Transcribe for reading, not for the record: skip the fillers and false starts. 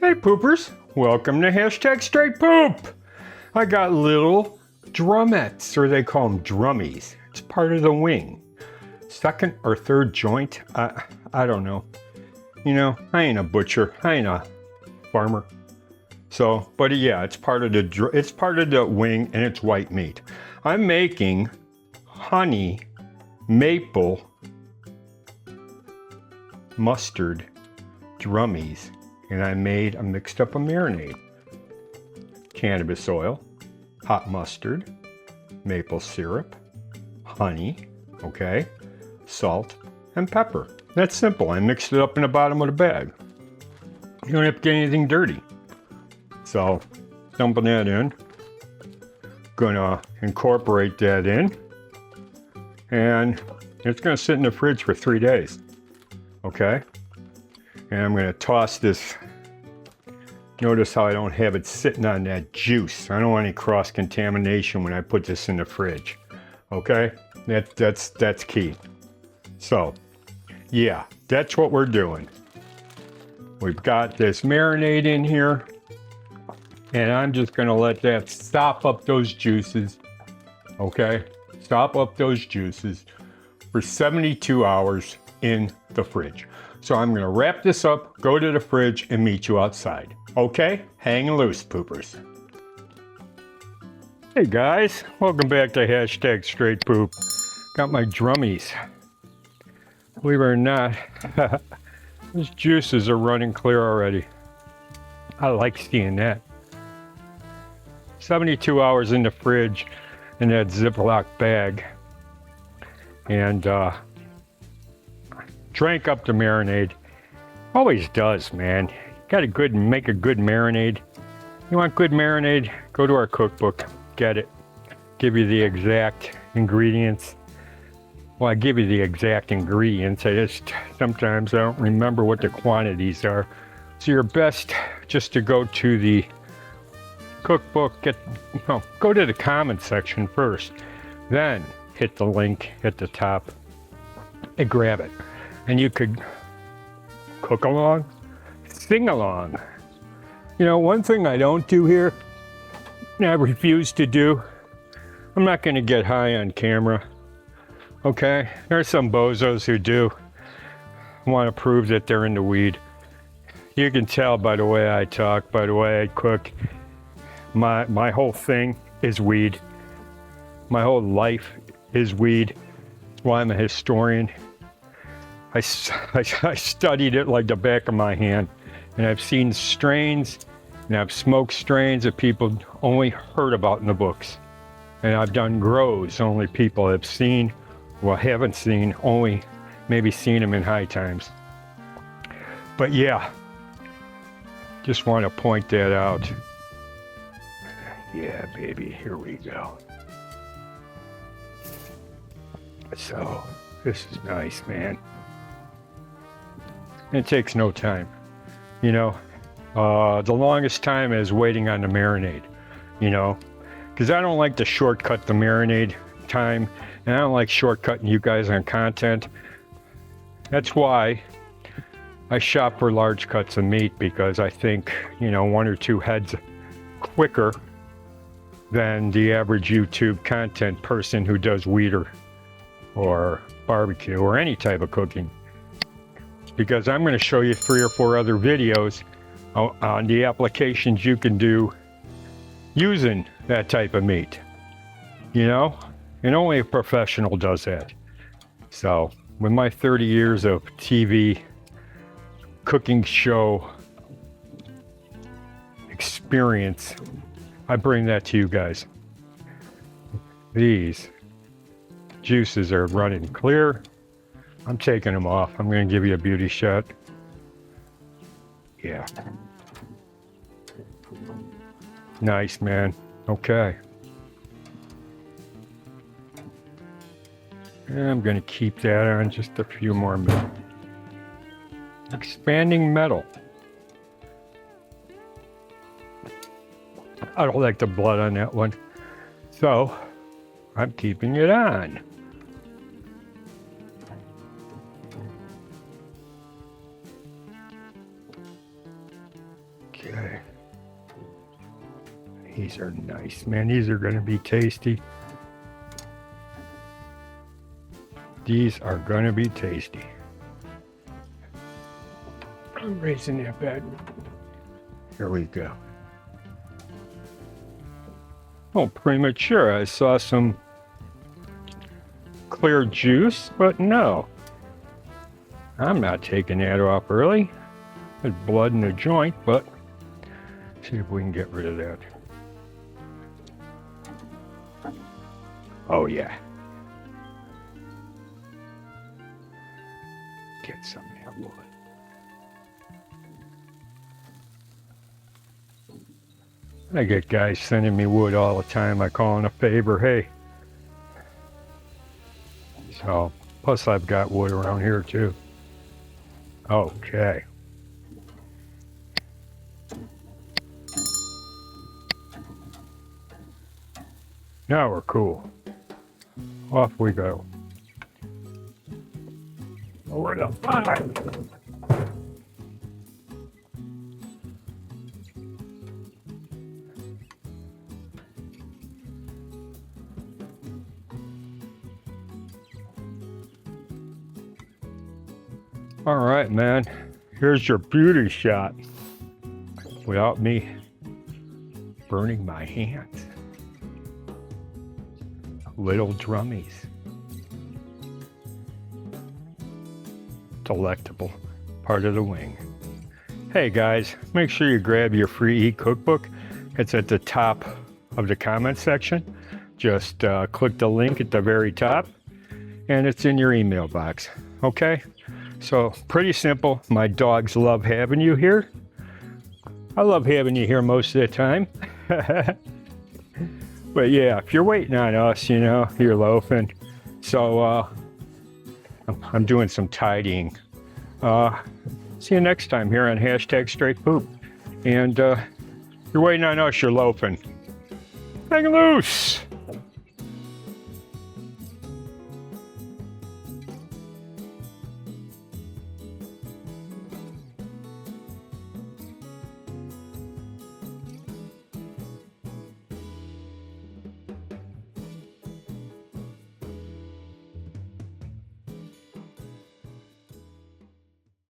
Hey poopers, welcome to hashtag straight poop. I got little drumettes, or they call them drummies. It's part of the wing. Second or third joint, I don't know. You know, I ain't a butcher, I ain't a farmer. So, but yeah, it's part of the wing and it's white meat. I'm making honey maple mustard drummies. And I mixed up a marinade. Cannabis oil, hot mustard, maple syrup, honey, okay, salt, and pepper. That's simple. I mixed it up in the bottom of the bag. You don't have to get anything dirty. So, dumping that in. Gonna incorporate that in. And it's gonna sit in the fridge for 3 days. Okay? And I'm going to toss this. Notice how I don't have it sitting on that juice. I don't want any cross-contamination when I put this in the fridge. Okay? That's key. So, yeah, that's what we're doing. We've got this marinade in here. And I'm just going to let that sop up those juices. Okay? Sop up those juices for 72 hours in the fridge. So I'm gonna wrap this up, go to the fridge, and meet you outside. Okay? Hang loose, poopers. Hey guys, welcome back to hashtag straight poop. Got my drummies. Believe it or not, those juices are running clear already. I like seeing that. 72 hours in the fridge in that Ziploc bag. And drank up the marinade. Always does, man. Gotta make a good marinade. You want good marinade? Go to our cookbook. Get it. Give you the exact ingredients. Well, I give you the exact ingredients. Sometimes I don't remember what the quantities are. So you're best just to go to the cookbook. Go to the comment section first. Then hit the link at the top and grab it. And you could cook along, sing along. You know, one thing I don't do here, and I refuse to do, I'm not going to get high on camera. Okay? There are some bozos who do want to prove that they're into weed. You can tell by the way I talk, by the way I cook. My whole thing is weed. My whole life is weed. That's why I'm a historian. I studied it like the back of my hand, and I've seen strains, and I've smoked strains that people only heard about in the books. And I've done grows only people have seen, well, haven't seen, only maybe seen them in high times. But yeah, just want to point that out. Yeah, baby, here we go. So, this is nice, man. It takes no time. You know, the longest time is waiting on the marinade, you know, because I don't like to shortcut the marinade time, and I don't like shortcutting you guys on content. That's why I shop for large cuts of meat, because I think, you know, 1 or 2 heads quicker than the average YouTube content person who does weed or barbecue or any type of cooking. Because I'm going to show you 3 or 4 other videos on the applications you can do using that type of meat. You know? And only a professional does that. So, with my 30 years of TV cooking show experience, I bring that to you guys. These juices are running clear. I'm taking them off. I'm going to give you a beauty shot. Yeah. Nice, man. Okay. And I'm going to keep that on just a few more minutes. Expanding metal. I don't like the blood on that one. So, I'm keeping it on. These are nice, man. These are going to be tasty. These are going to be tasty. I'm raising that bed. Here we go. Oh, premature. I saw some clear juice, but no. I'm not taking that off early. There's blood in the joint, but see if we can get rid of that. Oh yeah. Get some of that wood. I get guys sending me wood all the time. I call in a favor, hey. So, plus I've got wood around here too. Okay. Now we're cool. Off we go. Over the fire. All right, man. Here's your beauty shot without me burning my hands. Little Drummies. Delectable part of the wing. Hey guys, make sure you grab your free e-cookbook. It's at the top of the comment section. Just click the link at the very top and it's in your email box. Okay? So pretty simple. My dogs love having you here. I love having you here most of the time. But yeah, if you're waiting on us, you know, you're loafing. So I'm doing some tidying. See you next time here on #StraightPoop. And you're waiting on us, you're loafing. Hang loose.